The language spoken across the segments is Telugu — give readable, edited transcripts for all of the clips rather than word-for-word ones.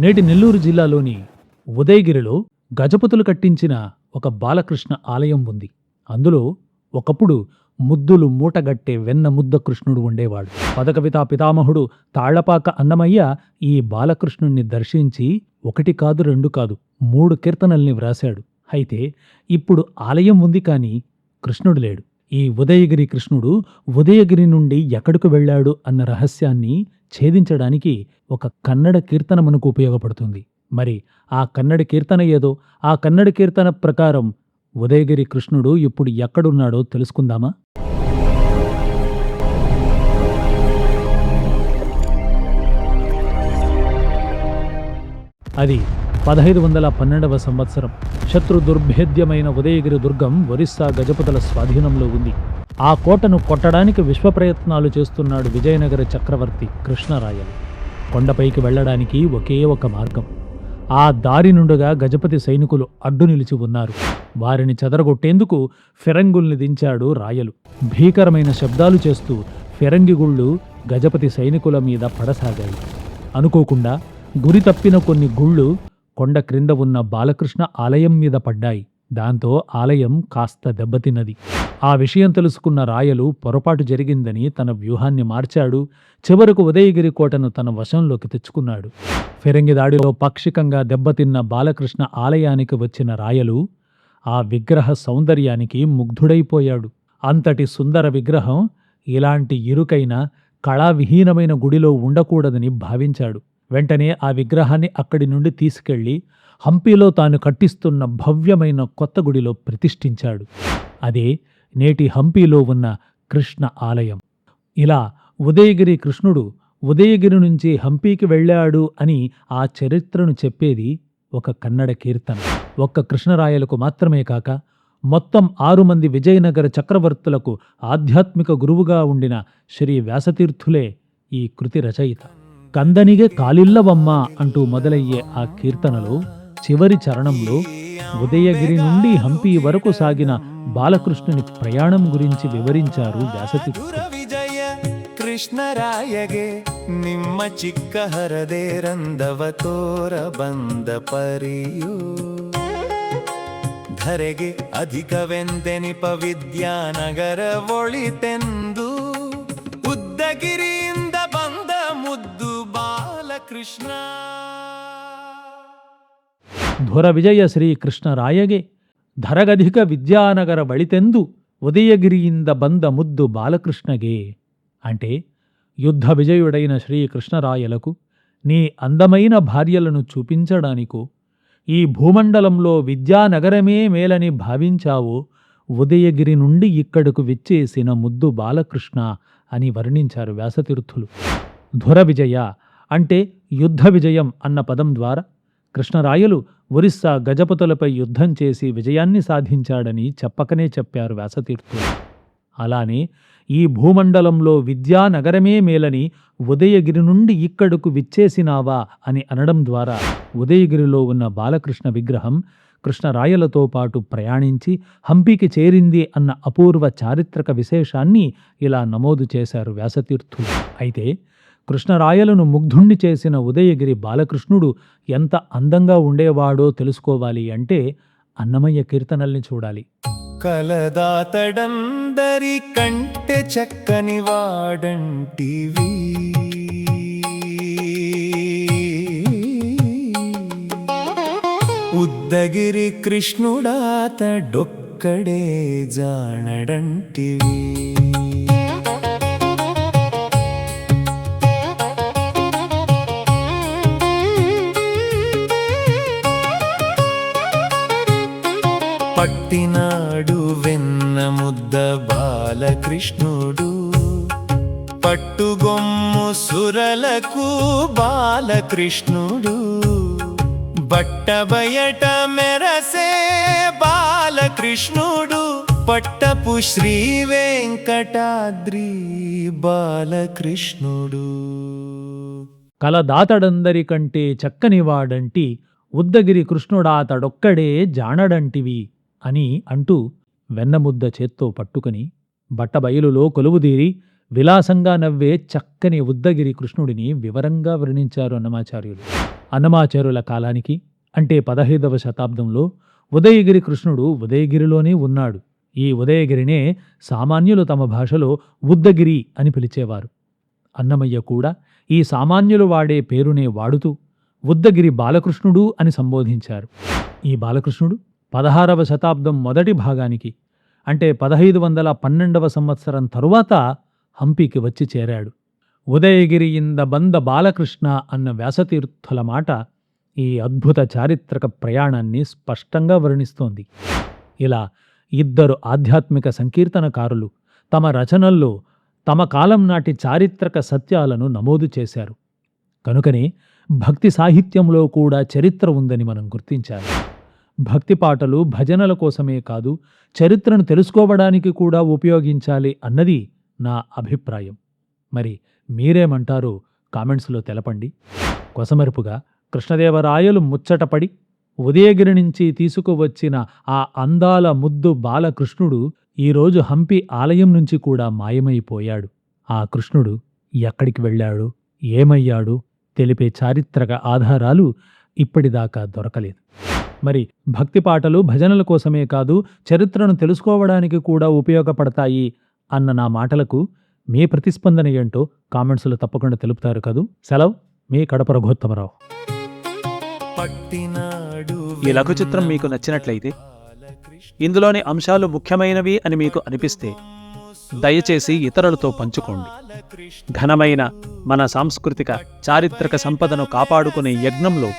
నేటి నెల్లూరు జిల్లాలోని ఉదయగిరిలో గజపతులు కట్టించిన ఒక బాలకృష్ణ ఆలయం ఉంది. అందులో ఒకప్పుడు ముద్దులు మూటగట్టే వెన్న ముద్ద కృష్ణుడు ఉండేవాడు. పదకవితా పితామహుడు తాళ్లపాక అన్నమయ్య ఈ బాలకృష్ణుణ్ణి దర్శించి 1 కాదు 2 కాదు 3 కీర్తనల్ని వ్రాశాడు. అయితే ఇప్పుడు ఆలయం ఉంది కానీ కృష్ణుడు లేడు. ఈ ఉదయగిరి కృష్ణుడు ఉదయగిరి నుండి ఎక్కడికి వెళ్ళాడు అన్న రహస్యాన్ని ఛేదించడానికి ఒక కన్నడ కీర్తన మనకు ఉపయోగపడుతుంది. మరి ఆ కన్నడ కీర్తన ఏదో, ఆ కన్నడ కీర్తన ప్రకారం ఉదయగిరి కృష్ణుడు ఇప్పుడు ఎక్కడున్నాడో తెలుసుకుందామా? అది 1512వ సంవత్సరం. శత్రు దుర్భేద్యమైన ఉదయగిరి దుర్గం ఒరిస్సా గజపతుల స్వాధీనంలో ఉంది. ఆ కోటను కొట్టడానికి విశ్వప్రయత్నాలు చేస్తున్నాడు విజయనగర చక్రవర్తి కృష్ణరాయలు. కొండపైకి వెళ్లడానికి ఒకే ఒక మార్గం. ఆ దారి నుండుగా గజపతి సైనికులు అడ్డు నిలిచి ఉన్నారు. వారిని చెదరగొట్టేందుకు ఫిరంగుల్ని దించాడు రాయలు. భీకరమైన శబ్దాలు చేస్తూ ఫిరంగిగుళ్ళు గజపతి సైనికుల మీద పడసాగాయి. అనుకోకుండా గురి తప్పిన కొన్ని గుళ్ళు కొండ క్రింద ఉన్న బాలకృష్ణ ఆలయం మీద పడ్డాయి. దాంతో ఆలయం కాస్త దెబ్బతిన్నది. ఆ విషయం తెలుసుకున్న రాయలు పొరపాటు జరిగిందని తన వ్యూహాన్ని మార్చాడు. చివరకు ఉదయగిరి కోటను తన వశంలోకి తెచ్చుకున్నాడు. ఫిరంగి దాడిలో పాక్షికంగా దెబ్బతిన్న బాలకృష్ణ ఆలయానికి వచ్చిన రాయలు ఆ విగ్రహ సౌందర్యానికి ముగ్ధుడైపోయాడు. అంతటి సుందర విగ్రహం ఇలాంటి ఇరుకైన కళావిహీనమైన గుడిలో ఉండకూడదని భావించాడు. వెంటనే ఆ విగ్రహాన్ని అక్కడి నుండి తీసుకెళ్లి హంపీలో తాను కట్టిస్తున్న భవ్యమైన కొత్త గుడిలో ప్రతిష్ఠించాడు. అదే నేటి హంపీలో ఉన్న కృష్ణ ఆలయం. ఇలా ఉదయగిరి కృష్ణుడు ఉదయగిరి నుంచి హంపీకి వెళ్ళాడు అని ఆ చరిత్రను చెప్పేది ఒక కన్నడ కీర్తన. ఒక్క కృష్ణరాయలకు మాత్రమే కాక మొత్తం 6 మంది విజయనగర చక్రవర్తులకు ఆధ్యాత్మిక గురువుగా ఉండిన శ్రీ వ్యాసతీర్థులే ఈ కృతి రచయిత. కందనిగే కాలిల్లవమ్మ అంటూ మొదలయ్యే ఆ కీర్తనలో చివరి చరణంలో ఉదయగిరి నుండి హంపి వరకు సాగిన బాలకృష్ణుని ప్రయాణం గురించి వివరించారు వ్యాసతీర్థులు. ಕೃಷ್ಣರಾಯಗೆ ನಿಮ್ಮ ಚಿಕ್ಕ ಹರದೆ ರಂದವ ತೋರ ಬಂದ ಪರಿಯು ಧರೆಗೆ ಅಧಿಕವೆಂದೆನಿಪ ವಿದ್ಯಾನಗರ ಒಳಿತೆಂದು ಉದ್ದಗಿರಿಯಿಂದ ಬಂದ ಮುದ್ದು ಬಾಲಕೃಷ್ಣ. ಧುರ ವಿಜಯ ಶ್ರೀ ಕೃಷ್ಣರಾಯಗೆ ಧರಗಧಿಕ ವಿದ್ಯಾನಗರ ಬಳಿತೆಂದು ఉదయగిరిಯಿಂದ ಬಂದ ముద్దు బాలకృష్ణగే. అంటే యుద్ధ విజయుడైన శ్రీకృష్ణరాయలకు నీ అందమైన భార్యలను చూపించడానికో, ఈ భూమండలంలో విద్యానగరమే మేలని భావించావో ఉదయగిరి నుండి ఇక్కడకు విచ్చేసిన ముద్దు బాలకృష్ణ అని వర్ణించారు వ్యాసతీర్థులు. ధుర విజయ అంటే యుద్ధ విజయం అన్న పదం ద్వారా కృష్ణరాయలు ఒరిస్సా గజపతులపై యుద్ధం చేసి విజయాన్ని సాధించాడని చెప్పకనే చెప్పారు వ్యాసతీర్థులు. అలానే ఈ భూమండలంలో విద్యానగరమే మేలని ఉదయగిరి నుండి ఇక్కడకు విచ్చేసినావా అని అనడం ద్వారా ఉదయగిరిలో ఉన్న బాలకృష్ణ విగ్రహం కృష్ణరాయలతో పాటు ప్రయాణించి హంపీకి చేరింది అన్న అపూర్వ చారిత్రక విశేషాన్ని ఇలా నమోదు చేశారు వ్యాసతీర్థులు. అయితే కృష్ణరాయలను ముగ్ధుణ్ణి చేసిన ఉదయగిరి బాలకృష్ణుడు ఎంత అందంగా ఉండేవాడో తెలుసుకోవాలి అంటే అన్నమయ్య కీర్తనల్ని చూడాలి. కలదాతడందరి కంటె చక్కని వాడంటివి ఉద్దగిరి కృష్ణుడాతడొక్కడే జానడంటివి. పట్టినాడు వెన్న ముద్ద బాలకృష్ణుడు పట్టుగొమ్ము సురలకు బాలకృష్ణుడు బట్టబయట మెరసే బాలకృష్ణుడు పట్టపు శ్రీ వెంకటాద్రి బాలకృష్ణుడు. కలదాతడందరికంటే చక్కనివాడంటి ఉద్దగిరి కృష్ణుడాతడొక్కడే జానడంటివి అని అంటూ వెన్నముద్ద చేత్తో పట్టుకుని బట్టబయలులో కొలువుదీరి విలాసంగా నవ్వే చక్కని ఉద్దగిరి కృష్ణుడిని వివరంగా వర్ణించారు అన్నమాచార్యులు. అన్నమాచార్యుల కాలానికి అంటే 15వ శతాబ్దంలో ఉదయగిరి కృష్ణుడు ఉదయగిరిలోనే ఉన్నాడు. ఈ ఉదయగిరినే సామాన్యులు తమ భాషలో ఉద్దగిరి అని పిలిచేవారు. అన్నమయ్య కూడా ఈ సామాన్యులు వాడే పేరునే వాడుతూ ఉద్దగిరి బాలకృష్ణుడు అని సంబోధించారు. ఈ బాలకృష్ణుడు 16వ శతాబ్దం మొదటి భాగానికి అంటే 1512వ సంవత్సరం తరువాత హంపీకి వచ్చి చేరాడు. ఉదయగిరి ఇంద బంద బాలకృష్ణ అన్న వ్యాసతీర్థుల మాట ఈ అద్భుత చారిత్రక ప్రయాణాన్ని స్పష్టంగా వర్ణిస్తోంది. ఇలా ఇద్దరు ఆధ్యాత్మిక సంకీర్తనకారులు తమ రచనల్లో తమ కాలం నాటి చారిత్రక సత్యాలను నమోదు చేశారు. కనుకనే భక్తి సాహిత్యంలో కూడా చరిత్ర ఉందని మనం గుర్తించాలి. భక్తి పాటలు భజనల కోసమే కాదు, చరిత్రను తెలుసుకోవడానికి కూడా ఉపయోగించాలి అన్నది నా అభిప్రాయం. మరి మీరేమంటారో కామెంట్స్లో తెలపండి. కొసమెరుపుగా కృష్ణదేవరాయలు ముచ్చటపడి ఉదయగిరి నుంచి తీసుకువచ్చిన ఆ అందాల ముద్దు బాలకృష్ణుడు ఈరోజు హంపి ఆలయం నుంచి కూడా మాయమైపోయాడు. ఆ కృష్ణుడు ఎక్కడికి వెళ్ళాడు, ఏమయ్యాడు తెలిపే చారిత్రక ఆధారాలు ఇప్పటిదాకా దొరకలేదు. మరి భక్తి పాటలు భజనల కోసమే కాదు, చరిత్రను తెలుసుకోవడానికి కూడా ఉపయోగపడతాయి అన్న నా మాటలకు మీ ప్రతిస్పందన ఏంటో కామెంట్స్లో తప్పకుండా తెలుపుతారు కదూ. సెలవు, మీ కడప రఘోత్తమరావు. ఈ లఘు చిత్రం మీకు నచ్చినట్లయితే, ఇందులోని అంశాలు ముఖ్యమైనవి అని మీకు అనిపిస్తే దయచేసి ఇతరులతో పంచుకోండి. ఘనమైన మన సాంస్కృతిక చారిత్రక సంపదను కాపాడుకునే యజ్ఞంలో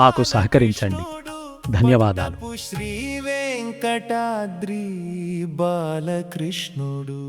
మాకు సహకరించండి. ధన్యవాదాలు. శ్రీ వెంకటాద్రి బాలకృష్ణుడు.